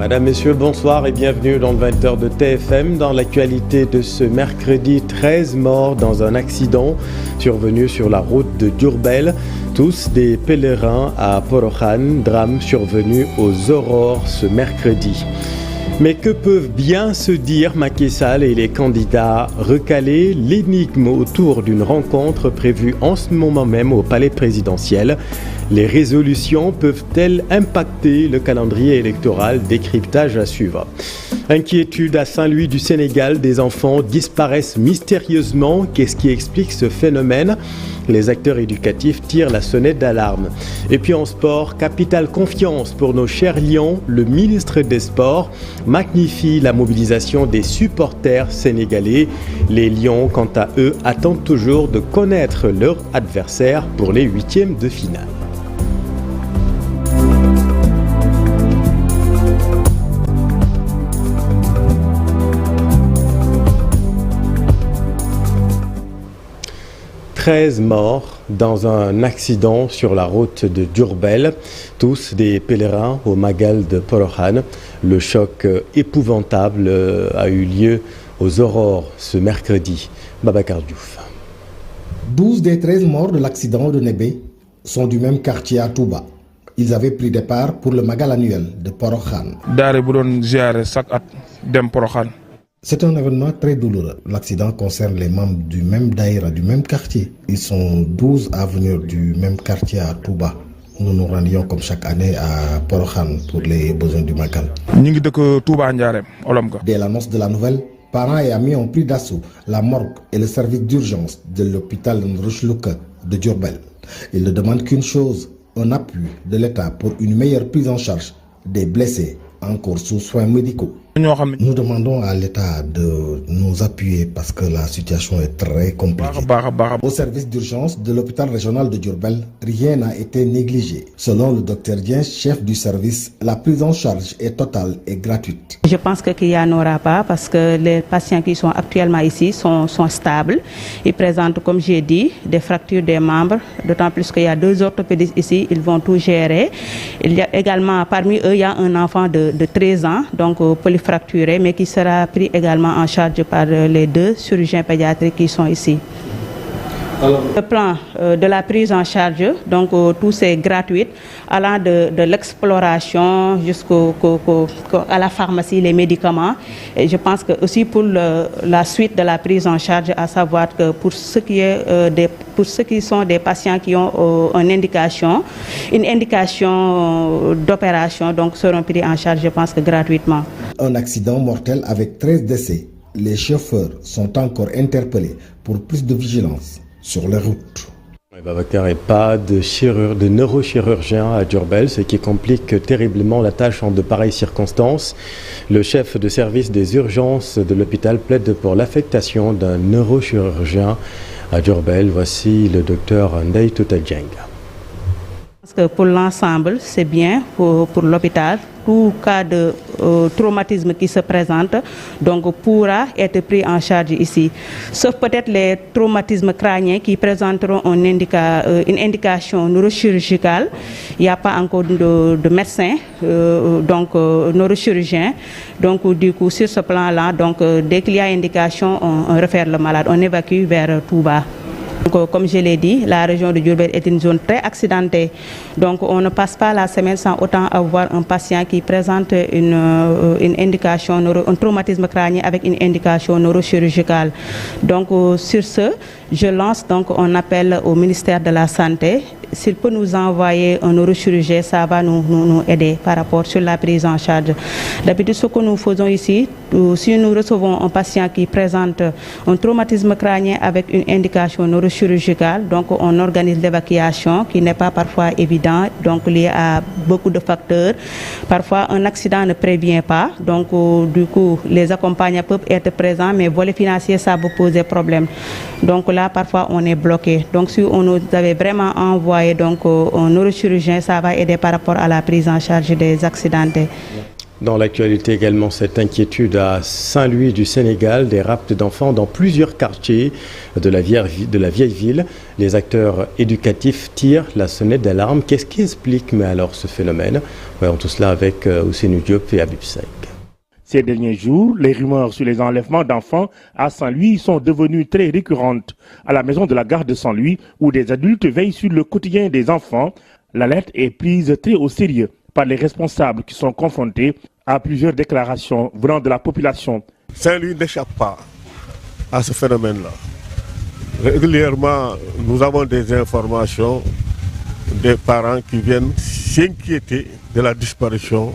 Madame, Messieurs, bonsoir et bienvenue dans le 20h de TFM. Dans l'actualité de ce mercredi, 13 morts dans un accident survenu sur la route de Diourbel. Tous des pèlerins à Porokhane, drame survenu aux aurores ce mercredi. Mais que peuvent bien se dire Macky Sall et les candidats recalés? L'énigme autour d'une rencontre prévue en ce moment même au palais présidentiel. Les résolutions peuvent-elles impacter le calendrier électoral? Décryptage à suivre. Inquiétude à Saint-Louis du Sénégal, des enfants disparaissent mystérieusement. Qu'est-ce qui explique ce phénomène? Les acteurs éducatifs tirent la sonnette d'alarme. Et puis en sport, capitale confiance pour nos chers Lions. Le ministre des Sports magnifie la mobilisation des supporters sénégalais. Les Lions, quant à eux, attendent toujours de connaître leur adversaire pour les huitièmes de finale. « 13 morts dans un accident sur la route de Diourbel, tous des pèlerins au Magal de Porokhane. Le choc épouvantable a eu lieu aux aurores ce mercredi. Babacar Diouf. 12 des 13 morts de l'accident de Nébé sont du même quartier à Touba. Ils avaient pris départ pour le Magal annuel de Porokhane. C'est un événement très douloureux. L'accident concerne les membres du même daïra, du même quartier. Ils sont 12 à venir du même quartier à Touba. Nous nous rendions comme chaque année à Porokhane pour les besoins du Magal. Dès l'annonce de la nouvelle, parents et amis ont pris d'assaut la morgue et le service d'urgence de l'hôpital Nrushluka de Diourbel. Ils ne demandent qu'une chose, un appui de l'État pour une meilleure prise en charge des blessés encore sous soins médicaux. Nous demandons à l'État de nous appuyer parce que la situation est très compliquée. Au service d'urgence de l'hôpital régional de Diourbel, rien n'a été négligé. Selon le docteur Dien, chef du service, la prise en charge est totale et gratuite. Je pense qu'il n'y en aura pas parce que les patients qui sont actuellement ici sont stables. Ils présentent, comme j'ai dit, des fractures des membres, d'autant plus qu'il y a 2 orthopédistes ici, ils vont tout gérer. Il y a également, parmi eux, il y a un enfant de 13 ans, donc polyfracturé, mais qui sera pris également en charge par les 2 chirurgiens pédiatriques qui sont ici. Le plan de la prise en charge, donc tout c'est gratuit, allant de l'exploration jusqu'à la pharmacie, les médicaments. Et je pense que aussi pour la suite de la prise en charge, à savoir que pour ceux qui sont des patients qui ont une indication d'opération, donc seront pris en charge, je pense que gratuitement. Un accident mortel avec 13 décès. Les chauffeurs sont encore interpellés pour plus de vigilance sur les routes. Babacar, et pas de neurochirurgien à Diourbel, ce qui complique terriblement la tâche en de pareilles circonstances. Le chef de service des urgences de l'hôpital plaide pour l'affectation d'un neurochirurgien à Diourbel. Voici le docteur Ndeye Touta Dieng. Parce que pour l'ensemble, c'est bien pour l'hôpital. Tout cas de traumatisme qui se présente donc pourra être pris en charge ici. Sauf peut-être les traumatismes crâniens qui présenteront une indication neurochirurgicale. Il n'y a pas encore de médecin, neurochirurgien. Donc du coup, sur ce plan-là, dès qu'il y a indication, on réfère le malade, on évacue vers Touba. Donc, comme je l'ai dit, la région de Diourbel est une zone très accidentée. Donc on ne passe pas la semaine sans autant avoir un patient qui présente une indication, un traumatisme crânien avec une indication neurochirurgicale. Donc sur ce, je lance donc un appel au ministère de la Santé. S'il peut nous envoyer un neurochirurgien, ça va nous aider par rapport sur la prise en charge. D'habitude, ce que nous faisons ici, si nous recevons un patient qui présente un traumatisme crânien avec une indication neurochirurgicale, donc on organise l'évacuation qui n'est pas parfois évident, donc lié à beaucoup de facteurs. Parfois, un accident ne prévient pas, donc du coup, les accompagnants peuvent être présents, mais volet financier, ça peut poser problème. Donc là, parfois, on est bloqué. Donc si on nous avait vraiment envoyé un neurochirurgien, ça va aider par rapport à la prise en charge des accidentés. Dans l'actualité également, cette inquiétude à Saint-Louis du Sénégal, des rapts d'enfants dans plusieurs quartiers de la vieille ville. Les acteurs éducatifs tirent la sonnette d'alarme. Qu'est-ce qui explique ce phénomène? Voyons tout cela avec Ousseynou Diop et Habib Seck. Ces derniers jours, les rumeurs sur les enlèvements d'enfants à Saint-Louis sont devenues très récurrentes. À la maison de la gare de Saint-Louis, où des adultes veillent sur le quotidien des enfants, l'alerte est prise très au sérieux par les responsables qui sont confrontés à plusieurs déclarations venant de la population. Saint-Louis n'échappe pas à ce phénomène-là. Régulièrement, nous avons des informations des parents qui viennent s'inquiéter de la disparition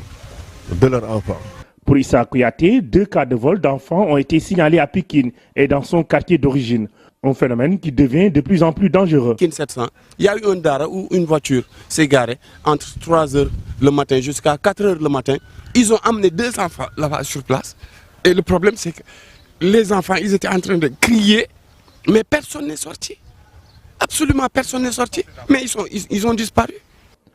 de leurs enfants. Pour Issa Kouyaté, 2 cas de vol d'enfants ont été signalés à Pikine et dans son quartier d'origine. Un phénomène qui devient de plus en plus dangereux. Pikine 700, il y a eu un dara où une voiture s'est garée entre 3h le matin jusqu'à 4h le matin. Ils ont amené 2 enfants là-bas sur place. Et le problème, c'est que les enfants, ils étaient en train de crier, mais personne n'est sorti. Absolument personne n'est sorti. Mais ils ont disparu.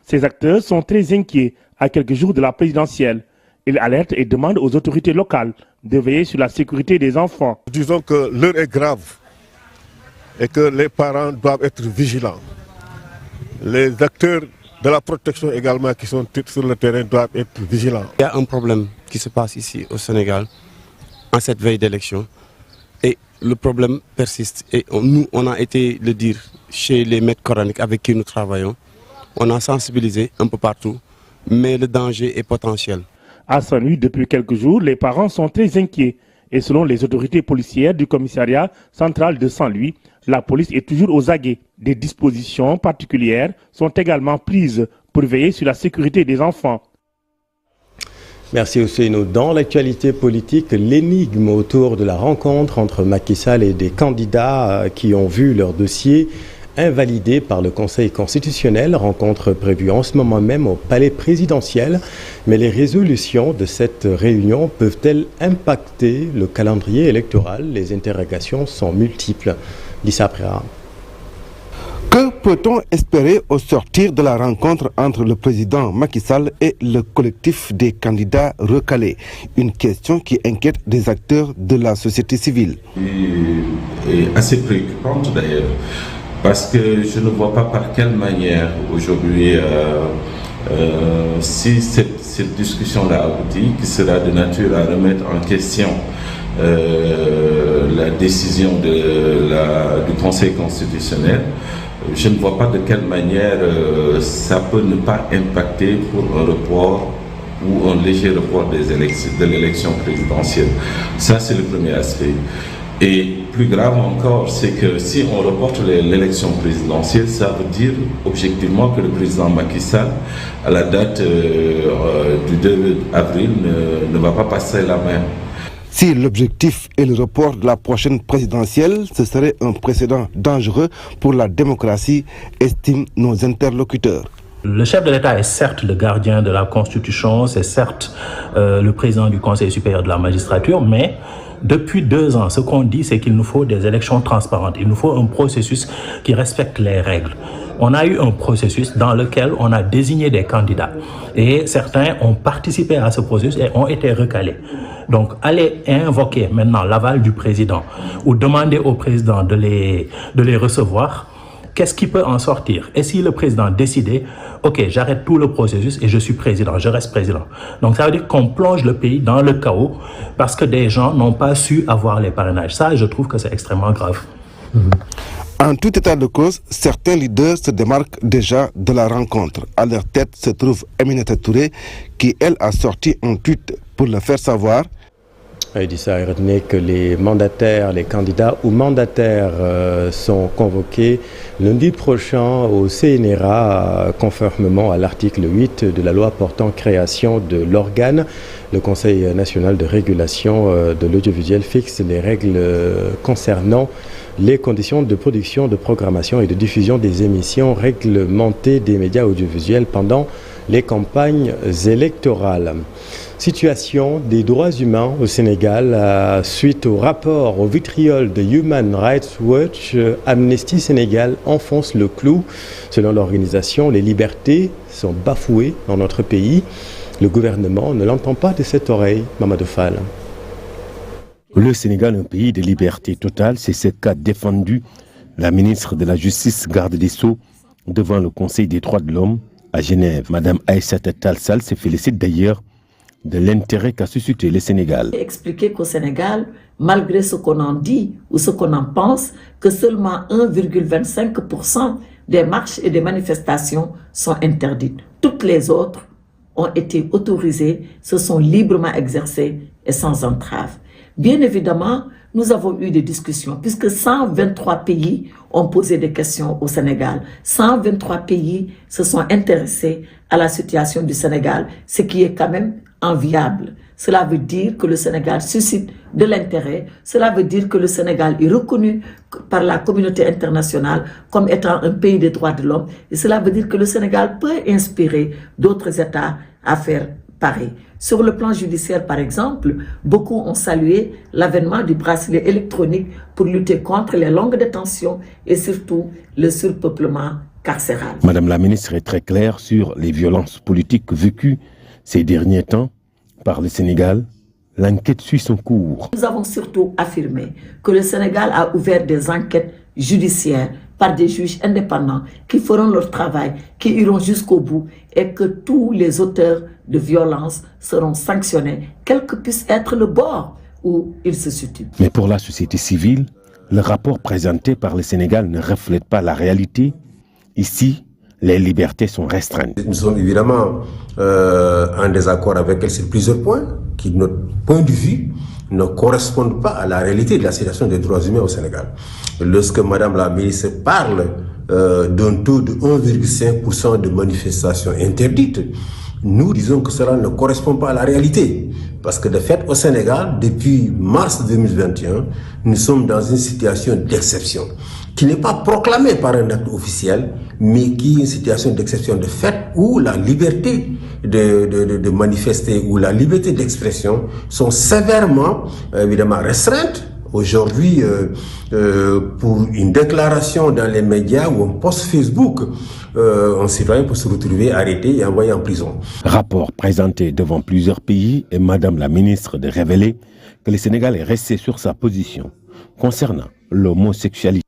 Ces acteurs sont très inquiets à quelques jours de la présidentielle. Ils alertent et demandent aux autorités locales de veiller sur la sécurité des enfants. Disons que l'heure est grave et que les parents doivent être vigilants. Les acteurs de la protection également qui sont sur le terrain doivent être vigilants. Il y a un problème qui se passe ici au Sénégal en cette veille d'élection et le problème persiste. Et nous, on a été le dire chez les maîtres coraniques avec qui nous travaillons. On a sensibilisé un peu partout, mais le danger est potentiel. À Saint-Louis, depuis quelques jours, les parents sont très inquiets. Et selon les autorités policières du commissariat central de Saint-Louis, la police est toujours aux aguets. Des dispositions particulières sont également prises pour veiller sur la sécurité des enfants. Merci Ousseynou. Dans l'actualité politique, l'énigme autour de la rencontre entre Macky Sall et des candidats qui ont vu leur dossier invalidé par le Conseil constitutionnel, rencontre prévue en ce moment même au palais présidentiel. Mais les résolutions de cette réunion peuvent-elles impacter le calendrier électoral? Les interrogations sont multiples. Lisa Préra. Que peut-on espérer au sortir de la rencontre entre le président Macky Sall et le collectif des candidats recalés? Une question qui inquiète des acteurs de la société civile. Et assez préoccupante d'ailleurs, parce que je ne vois pas par quelle manière aujourd'hui, si cette discussion-là aboutit, qui sera de nature à remettre en question la décision du Conseil constitutionnel, je ne vois pas de quelle manière ça peut ne pas impacter pour un report ou un léger report de l'élection présidentielle. Ça, c'est le premier aspect. Et plus grave encore, c'est que si on reporte l'élection présidentielle, ça veut dire objectivement que le président Macky Sall, à la date du 2 avril, ne va pas passer la main. Si l'objectif est le report de la prochaine présidentielle, ce serait un précédent dangereux pour la démocratie, estiment nos interlocuteurs. Le chef de l'État est certes le gardien de la Constitution, c'est certes le président du Conseil supérieur de la magistrature, mais depuis 2 ans, ce qu'on dit, c'est qu'il nous faut des élections transparentes. Il nous faut un processus qui respecte les règles. On a eu un processus dans lequel on a désigné des candidats et certains ont participé à ce processus et ont été recalés. Donc, aller invoquer maintenant l'aval du président ou demander au président de les recevoir, qu'est-ce qui peut en sortir? Et si le président décidait, ok, j'arrête tout le processus et je suis président, je reste président. Donc ça veut dire qu'on plonge le pays dans le chaos parce que des gens n'ont pas su avoir les parrainages. Ça, je trouve que c'est extrêmement grave. En tout état de cause, certains leaders se démarquent déjà de la rencontre. À leur tête se trouve Aminata Touré, qui, elle, a sorti un tweet pour le faire savoir. Il dit ça, il retenait que les mandataires, les candidats ou mandataires sont convoqués lundi prochain au CNRA, conformément à l'article 8 de la loi portant création de l'organe. Le Conseil national de régulation de l'audiovisuel fixe les règles concernant les conditions de production, de programmation et de diffusion des émissions réglementées des médias audiovisuels pendant les campagnes électorales. Situation des droits humains au Sénégal suite au rapport au vitriol de Human Rights Watch. Amnesty Sénégal enfonce le clou. Selon l'organisation, les libertés sont bafouées dans notre pays. Le gouvernement ne l'entend pas de cette oreille, Mamadou Fall. Le Sénégal, un pays de liberté totale, c'est ce qu'a défendu la ministre de la Justice, garde des Sceaux, devant le Conseil des droits de l'homme à Genève. Madame Aïssata Tall Sall se félicite d'ailleurs de l'intérêt qu'a suscité le Sénégal. Expliquer qu'au Sénégal, malgré ce qu'on en dit ou ce qu'on en pense, que seulement 1,25% des marches et des manifestations sont interdites. Toutes les autres ont été autorisées, se sont librement exercées et sans entrave. Bien évidemment, nous avons eu des discussions puisque 123 pays ont posé des questions au Sénégal. 123 pays se sont intéressés à la situation du Sénégal, ce qui est quand même enviable. Cela veut dire que le Sénégal suscite de l'intérêt. Cela veut dire que le Sénégal est reconnu par la communauté internationale comme étant un pays des droits de l'homme. Et cela veut dire que le Sénégal peut inspirer d'autres États à faire pareil. Sur le plan judiciaire, par exemple, beaucoup ont salué l'avènement du bracelet électronique pour lutter contre les longues détentions et surtout le surpeuplement carcéral. Madame la ministre est très claire sur les violences politiques vécues ces derniers temps par le Sénégal. L'enquête suit son cours. Nous avons surtout affirmé que le Sénégal a ouvert des enquêtes judiciaires par des juges indépendants qui feront leur travail, qui iront jusqu'au bout et que tous les auteurs de violences seront sanctionnés, quel que puisse être le bord où ils se situent. Mais pour la société civile, le rapport présenté par le Sénégal ne reflète pas la réalité. Ici, les libertés sont restreintes. Nous sommes évidemment en désaccord avec elle sur plusieurs points qui, de notre point de vue, ne correspondent pas à la réalité de la situation des droits humains au Sénégal. Lorsque Madame la ministre parle d'un taux de 1,5% de manifestations interdites, nous disons que cela ne correspond pas à la réalité. Parce que de fait, au Sénégal, depuis mars 2021, nous sommes dans une situation d'exception qui n'est pas proclamée par un acte officiel, mais qui est une situation d'exception de fait où la liberté de manifester ou la liberté d'expression sont sévèrement, évidemment, restreintes. Aujourd'hui, pour une déclaration dans les médias ou un post Facebook, un citoyen peut se retrouver arrêté et envoyé en prison. Rapport présenté devant plusieurs pays et Madame la ministre de révéler que le Sénégal est resté sur sa position concernant l'homosexualité.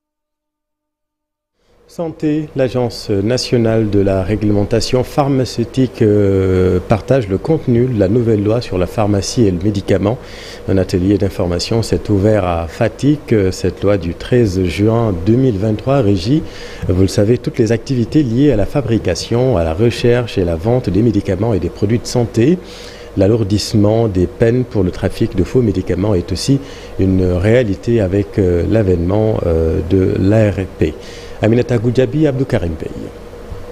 Santé, l'Agence nationale de la réglementation pharmaceutique partage le contenu de la nouvelle loi sur la pharmacie et le médicament. Un atelier d'information s'est ouvert à Fatick. Cette loi du 13 juin 2023 régit, vous le savez, toutes les activités liées à la fabrication, à la recherche et la vente des médicaments et des produits de santé. L'alourdissement des peines pour le trafic de faux médicaments est aussi une réalité avec l'avènement de l'ARP. Aminata Goudjabi, Abdou Karim Bey.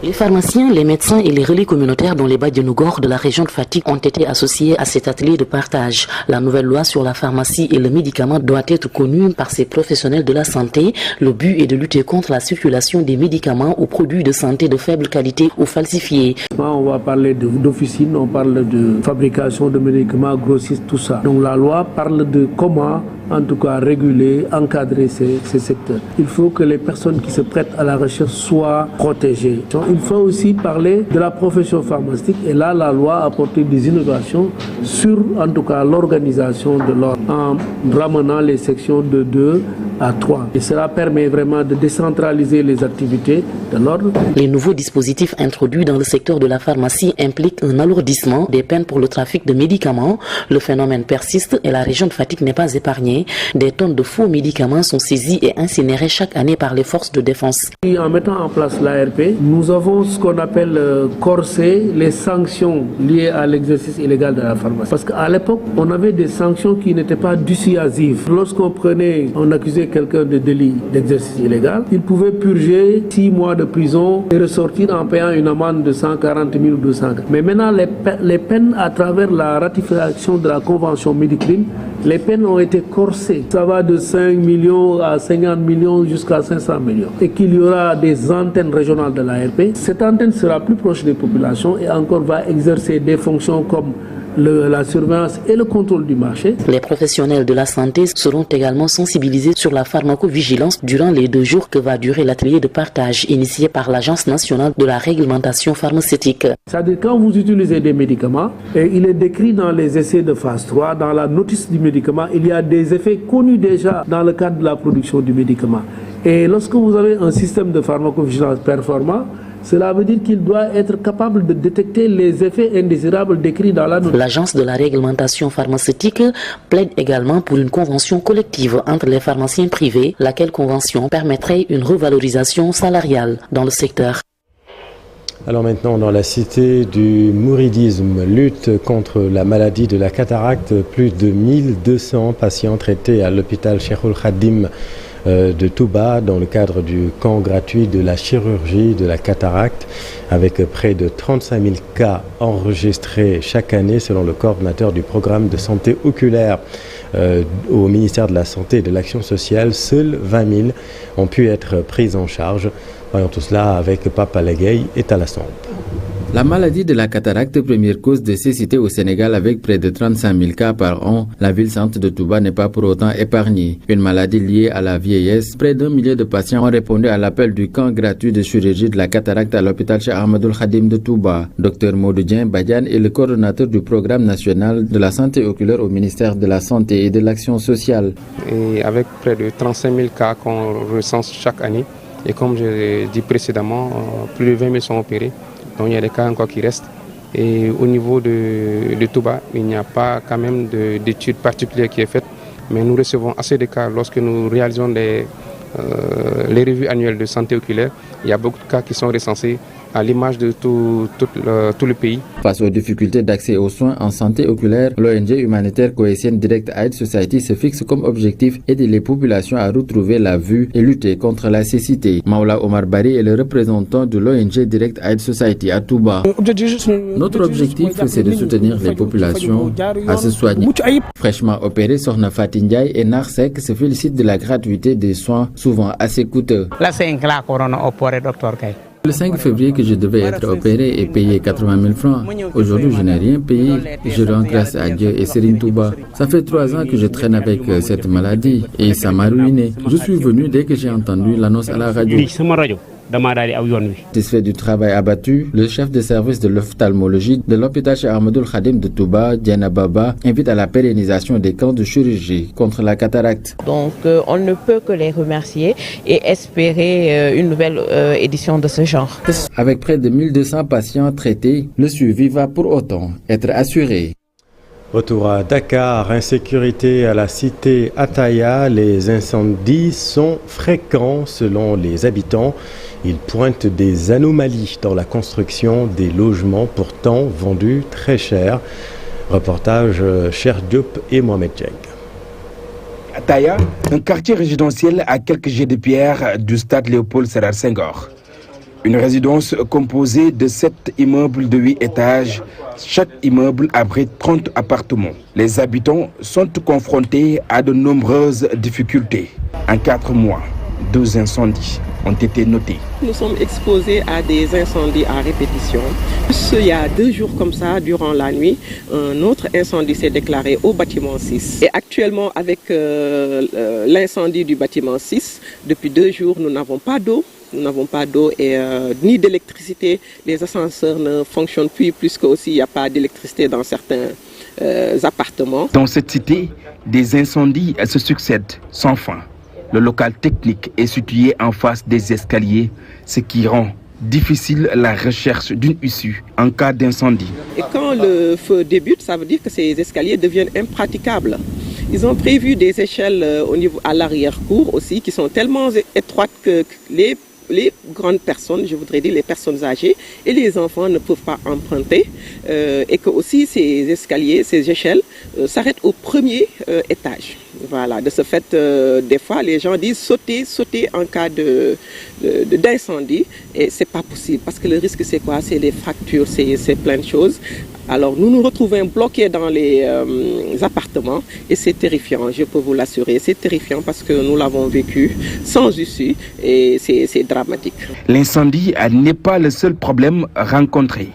Les pharmaciens, les médecins et les relais communautaires dont les Badianougor de la région de Fatick ont été associés à cet atelier de partage. La nouvelle loi sur la pharmacie et le médicament doit être connue par ces professionnels de la santé. Le but est de lutter contre la circulation des médicaments ou produits de santé de faible qualité ou falsifiés. On va parler d'officine, on parle de fabrication de médicaments, grossistes, tout ça. Donc la loi parle de comment, en tout cas, réguler, encadrer ces secteurs. Il faut que les personnes qui se prêtent à la recherche soient protégées. Il faut aussi parler de la profession pharmaceutique et là, la loi a apporté des innovations sur, en tout cas, l'organisation de l'ordre en ramenant les sections de 2 à 3. Et cela permet vraiment de décentraliser les activités de l'ordre. Les nouveaux dispositifs introduits dans le secteur de la pharmacie impliquent un alourdissement des peines pour le trafic de médicaments. Le phénomène persiste et la région de Fatick n'est pas épargnée. Des tonnes de faux médicaments sont saisis et incinérés chaque année par les forces de défense. Et en mettant en place l'ARP, nous avons ce qu'on appelle corser les sanctions liées à l'exercice illégal de la pharmacie. Parce qu'à l'époque, on avait des sanctions qui n'étaient pas dissuasives. Lorsqu'on accusait quelqu'un de délit d'exercice illégal, il pouvait purger 6 mois de prison et ressortir en payant une amende de 140 000 ou 200 000. Mais maintenant, les peines à travers la ratification de la convention Médicrime, les peines ont été corsées. Ça va de 5 millions à 50 millions jusqu'à 500 millions. Et qu'il y aura des antennes régionales de l'ARP. Cette antenne sera plus proche des populations et encore va exercer des fonctions comme la surveillance et le contrôle du marché. Les professionnels de la santé seront également sensibilisés sur la pharmacovigilance durant les 2 jours que va durer l'atelier de partage initié par l'Agence nationale de la réglementation pharmaceutique. C'est-à-dire quand vous utilisez des médicaments, et il est décrit dans les essais de phase 3, dans la notice du médicament, il y a des effets connus déjà dans le cadre de la production du médicament. Et lorsque vous avez un système de pharmacovigilance performant, cela veut dire qu'il doit être capable de détecter les effets indésirables décrits dans la notice. L'Agence de la réglementation pharmaceutique plaide également pour une convention collective entre les pharmaciens privés, laquelle convention permettrait une revalorisation salariale dans le secteur. Alors maintenant, dans la cité du mouridisme, lutte contre la maladie de la cataracte, plus de 1200 patients traités à l'hôpital Cheikhoul Khadim de Touba dans le cadre du camp gratuit de la chirurgie de la cataracte, avec près de 35 000 cas enregistrés chaque année selon le coordinateur du programme de santé oculaire au ministère de la Santé et de l'Action sociale. Seuls 20 000 ont pu être pris en charge. Voyons tout cela avec Papa Legay et Talasson. La maladie de la cataracte, première cause de cécité au Sénégal avec près de 35 000 cas par an, la ville-centre de Touba n'est pas pour autant épargnée. Une maladie liée à la vieillesse, près d'1 millier de patients ont répondu à l'appel du camp gratuit de chirurgie de la cataracte à l'hôpital Cheikh Ahmadoul Khadim de Touba. Dr Modou Badiane est le coordonnateur du programme national de la santé oculaire au ministère de la Santé et de l'Action sociale. Et avec près de 35 000 cas qu'on recense chaque année, et comme je l'ai dit précédemment, plus de 20 000 sont opérés. Donc il y a des cas encore qui restent. Et au niveau de Touba, il n'y a pas quand même d'études particulières qui est faite. Mais nous recevons assez de cas lorsque nous réalisons les revues annuelles de santé oculaire. Il y a beaucoup de cas qui sont recensés à l'image de tout le pays. Face aux difficultés d'accès aux soins en santé oculaire, l'ONG humanitaire Cohésienne Direct Aid Society se fixe comme objectif aider les populations à retrouver la vue et lutter contre la cécité. Maoula Omar Bari est le représentant de l'ONG Direct Aid Society à Touba. Notre objectif, c'est de soutenir les populations à se soigner. Fraîchement opéré, Sorna Fatindiaï et Narsek se félicitent de la gratuité des soins souvent assez coûteux. Le 5 février que je devais être opéré et payer 80 000 francs. Aujourd'hui, je n'ai rien payé. Je rends grâce à Dieu et Serine Touba. Ça fait 3 ans que je traîne avec cette maladie et ça m'a ruiné. Je suis venu dès que j'ai entendu l'annonce à la radio. Satisfait du travail abattu, le chef de service de l'ophtalmologie de l'hôpital Cheikh Ahmadoul Khadim de Touba, Diana Baba, invite à la pérennisation des camps de chirurgie contre la cataracte. Donc on ne peut que les remercier et espérer une nouvelle édition de ce genre. Avec près de 1200 patients traités, le suivi va pour autant être assuré. Retour à Dakar, insécurité à la cité Ataya, les incendies sont fréquents selon les habitants. Ils pointent des anomalies dans la construction des logements pourtant vendus très cher. Reportage Cher Diop et Mohamed Djeng. Ataya, un quartier résidentiel à quelques jets de pierre du stade Léopold Sédar Senghor. Une résidence composée de 7 immeubles de 8 étages. Chaque immeuble abrite 30 appartements. Les habitants sont confrontés à de nombreuses difficultés. En 4 mois, 2 incendies ont été notés. Nous sommes exposés à des incendies à répétition. Il y a 2 jours comme ça, durant la nuit, un autre incendie s'est déclaré au bâtiment 6. Et actuellement, avec l'incendie du bâtiment 6, depuis 2 jours, nous n'avons pas d'eau. Nous n'avons pas d'eau et ni d'électricité. Les ascenseurs ne fonctionnent plus puisque aussi il n'y a pas d'électricité dans certains appartements. Dans cette cité, des incendies se succèdent sans fin. Le local technique est situé en face des escaliers, ce qui rend difficile la recherche d'une issue en cas d'incendie. Et quand le feu débute, ça veut dire que ces escaliers deviennent impraticables. Ils ont prévu des échelles à l'arrière-cour aussi qui sont tellement étroites que les grandes personnes, je voudrais dire les personnes âgées et les enfants ne peuvent pas emprunter et que aussi ces escaliers, ces échelles s'arrêtent au premier étage. Voilà, de ce fait, des fois, les gens disent sauter en cas d'incendie et c'est pas possible parce que le risque c'est quoi? C'est les fractures, c'est plein de choses. Alors nous nous retrouvons bloqués dans les appartements et c'est terrifiant, je peux vous l'assurer. C'est terrifiant parce que nous l'avons vécu sans issue et c'est dramatique. L'incendie n'est pas le seul problème rencontré.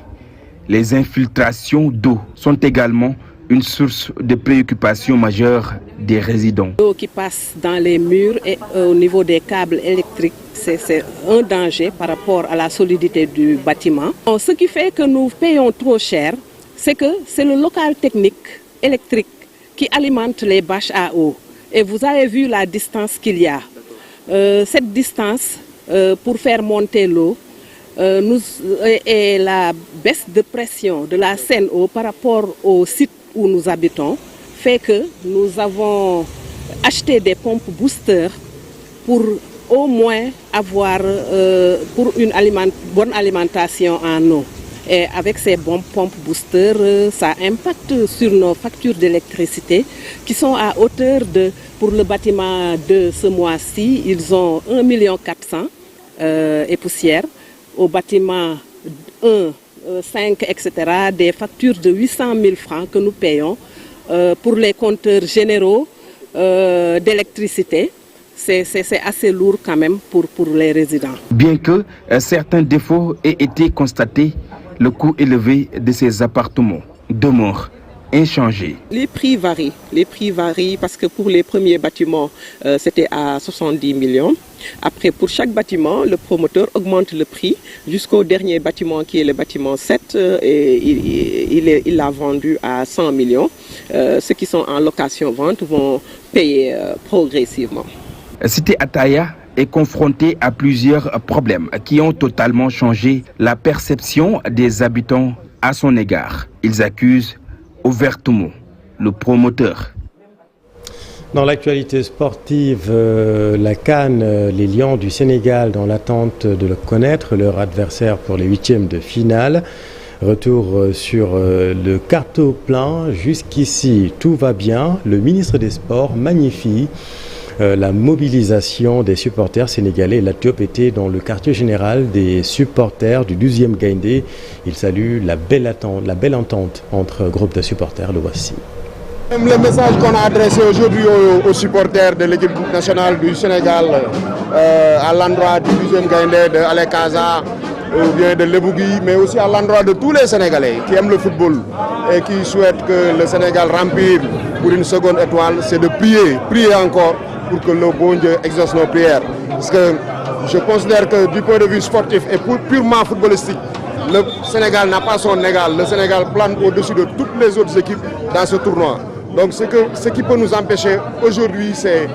Les infiltrations d'eau sont également une source de préoccupation majeure des résidents. L'eau qui passe dans les murs et au niveau des câbles électriques, c'est un danger par rapport à la solidité du bâtiment. Ce qui fait que nous payons trop cher, c'est que c'est le local technique électrique qui alimente les bâches à eau. Et vous avez vu la distance qu'il y a. Cette distance, pour faire monter l'eau, et la baisse de pression de la Seine-Eau par rapport au site où nous habitons fait que nous avons acheté des pompes booster pour au moins avoir pour une bonne alimentation en eau. Et avec ces pompes booster, ça impacte sur nos factures d'électricité qui sont à hauteur de, pour le bâtiment de ce mois-ci, ils ont 1,4 million et poussière. Au bâtiment 1, 5, etc., des factures de 800 000 francs que nous payons pour les compteurs généraux d'électricité. C'est assez lourd quand même pour les résidents. Bien que certains défauts aient été constatés, le coût élevé de ces appartements demeure inchangé. Les prix varient parce que pour les premiers bâtiments, c'était à 70 millions. Après, pour chaque bâtiment, le promoteur augmente le prix jusqu'au dernier bâtiment qui est le bâtiment 7 et il l'a vendu à 100 millions. Ceux qui sont en location-vente vont payer progressivement. Cité Ataya est confrontée à plusieurs problèmes qui ont totalement changé la perception des habitants à son égard. Ils accusent ouvertement le promoteur. Dans l'actualité sportive, la CAN, les Lions du Sénégal, dans l'attente de connaître leur adversaire pour les huitièmes de finale. Retour sur le carton plein. Jusqu'ici, tout va bien. Le ministre des Sports magnifie la mobilisation des supporters sénégalais. La Diop était dans le quartier général des supporters du 12e Gaïndé. Il salue la belle entente entre groupes de supporters. Le voici. Le message qu'on a adressé aujourd'hui aux supporters de l'équipe nationale du Sénégal à l'endroit du 12e Gaïndé, de Alé Kaza ou bien de Lebougui, mais aussi à l'endroit de tous les Sénégalais qui aiment le football et qui souhaitent que le Sénégal remplisse pour une seconde étoile, c'est de prier encore pour que le bon Dieu exauce nos prières. Parce que je considère que du point de vue sportif et purement footballistique, le Sénégal n'a pas son égal. Le Sénégal plane au-dessus de toutes les autres équipes dans ce tournoi. Donc ce qui peut nous empêcher aujourd'hui, c'est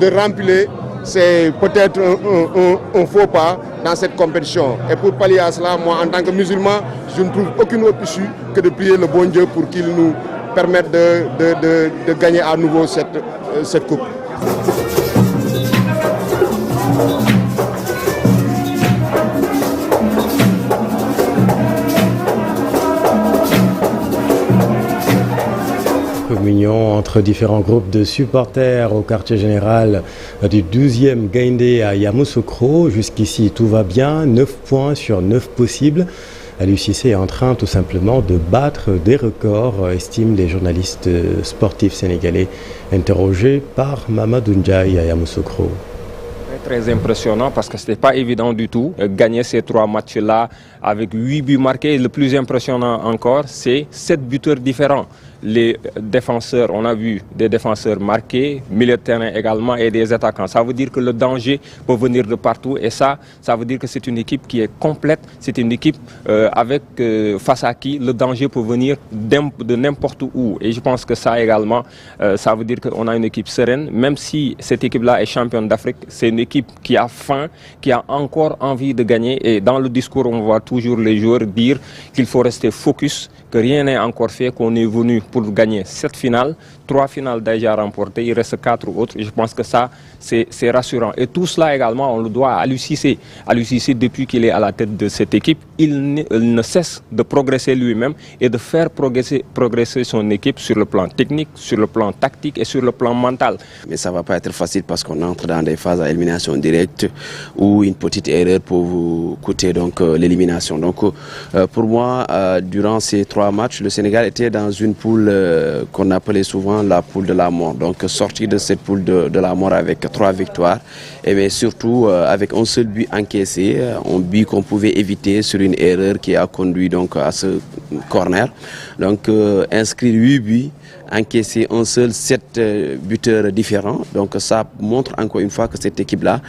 de remplir, c'est peut-être un faux pas dans cette compétition. Et pour pallier à cela, moi en tant que musulman, je ne trouve aucune autre issue que de prier le bon Dieu pour qu'il nous permettre de gagner à nouveau cette coupe. Communion entre différents groupes de supporters au quartier général du 12e Gaïndé à Yamoussoukro. Jusqu'ici, tout va bien. 9 points sur 9 possibles. Aliou Cissé est en train tout simplement de battre des records, estiment les journalistes sportifs sénégalais interrogés par Mamadou Ndiaye à Yamoussoukro. Très impressionnant parce que ce n'était pas évident du tout. Gagner ces 3 matchs-là avec 8 buts marqués. Le plus impressionnant encore, c'est 7 buteurs différents. Les défenseurs, on a vu des défenseurs marqués, milieu de terrain également et des attaquants. Ça veut dire que le danger peut venir de partout et ça veut dire que c'est une équipe qui est complète. C'est une équipe face à qui le danger peut venir de n'importe où. Et je pense que ça également, ça veut dire qu'on a une équipe sereine. Même si cette équipe-là est championne d'Afrique, c'est une équipe qui a faim, qui a encore envie de gagner. Et dans le discours, on voit toujours les joueurs dire qu'il faut rester focus, que rien n'est encore fait, qu'on est venu pour gagner cette finale, 3 finales déjà remportées, il reste 4 autres. Je pense que ça, c'est rassurant. Et tout cela également, on le doit à Aliou Cissé. Aliou Cissé, depuis qu'il est à la tête de cette équipe, il ne cesse de progresser lui-même et de faire progresser son équipe sur le plan technique, sur le plan tactique et sur le plan mental. Mais ça ne va pas être facile parce qu'on entre dans des phases à élimination directe où une petite erreur peut vous coûter donc l'élimination. Donc pour moi, durant ces 3 matchs, le Sénégal était dans une poule qu'on appelait souvent la poule de la mort. Donc sortir de cette poule de la mort avec 3 victoires, et mais surtout avec un seul but encaissé, un but qu'on pouvait éviter sur une erreur qui a conduit donc à ce corner. Donc inscrire 8 buts, encaisser un seul 7 buteurs différents. Donc ça montre encore une fois que cette équipe-là,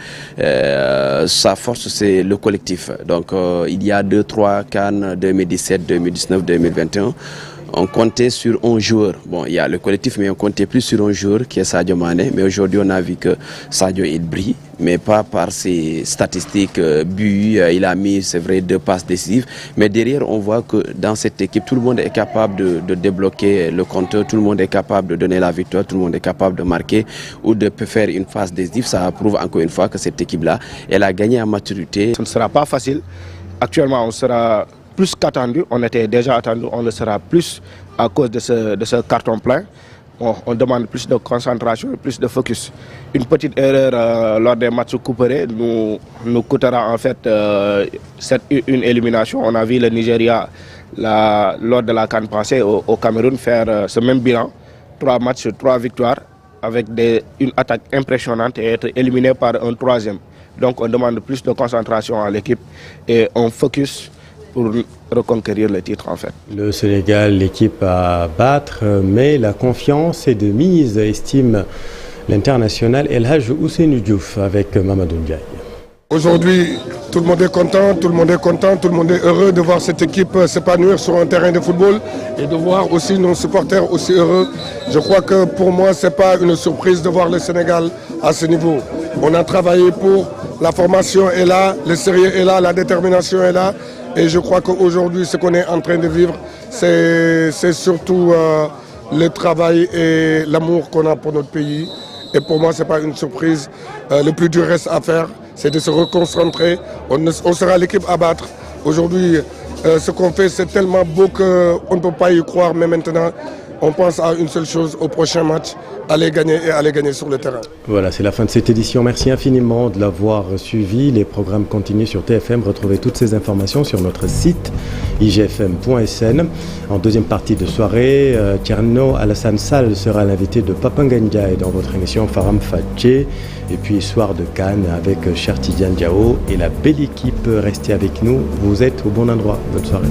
sa force c'est le collectif. Donc il y a 2-3 CAN 2017, 2019, 2021. On comptait sur un joueur. Bon, il y a le collectif, mais on comptait plus sur un joueur qui est Sadio Mané. Mais aujourd'hui, on a vu que Sadio, il brille, mais pas par ses statistiques buts. Il a mis, c'est vrai, 2 passes décisives. Mais derrière, on voit que dans cette équipe, tout le monde est capable de débloquer le compteur. Tout le monde est capable de donner la victoire. Tout le monde est capable de marquer ou de faire une passe décisive. Ça prouve encore une fois que cette équipe-là, elle a gagné en maturité. Ce ne sera pas facile. Actuellement, on sera plus qu'attendu, on était déjà attendu, on le sera plus à cause de ce carton plein. On demande plus de concentration, plus de focus. Une petite erreur lors des matchs couperés nous coûtera en fait une élimination. On a vu le Nigeria lors de la CAN passée au Cameroun faire ce même bilan. 3 matchs, 3 victoires avec une attaque impressionnante et être éliminé par un 3e. Donc on demande plus de concentration à l'équipe et on focus pour reconquérir le titre en fait. Le Sénégal, l'équipe à battre, mais la confiance est de mise, estime l'international El Hadj Ousseynou Diouf avec Mamadou Ndiaye. Aujourd'hui, tout le monde est content, tout le monde est content, tout le monde est heureux de voir cette équipe s'épanouir sur un terrain de football et de voir aussi nos supporters aussi heureux. Je crois que pour moi, ce n'est pas une surprise de voir le Sénégal à ce niveau. On a travaillé pour, la formation est là, le sérieux est là, la détermination est là. Et je crois qu'aujourd'hui, ce qu'on est en train de vivre, c'est surtout le travail et l'amour qu'on a pour notre pays. Et pour moi, ce n'est pas une surprise. Le plus dur reste à faire, c'est de se reconcentrer. On sera l'équipe à battre. Aujourd'hui, ce qu'on fait, c'est tellement beau qu'on ne peut pas y croire. Mais maintenant, on pense à une seule chose, au prochain match, aller gagner sur le terrain. Voilà, c'est la fin de cette édition. Merci infiniment de l'avoir suivi. Les programmes continuent sur TFM. Retrouvez toutes ces informations sur notre site igfm.sn. En deuxième partie de soirée, Thierno Alassane Sall sera l'invité de Papangandia et dans votre émission Faram Fatché. Et puis soir de Cannes avec Cher Tidiane Diao et la belle équipe. Restez avec nous. Vous êtes au bon endroit. Bonne soirée.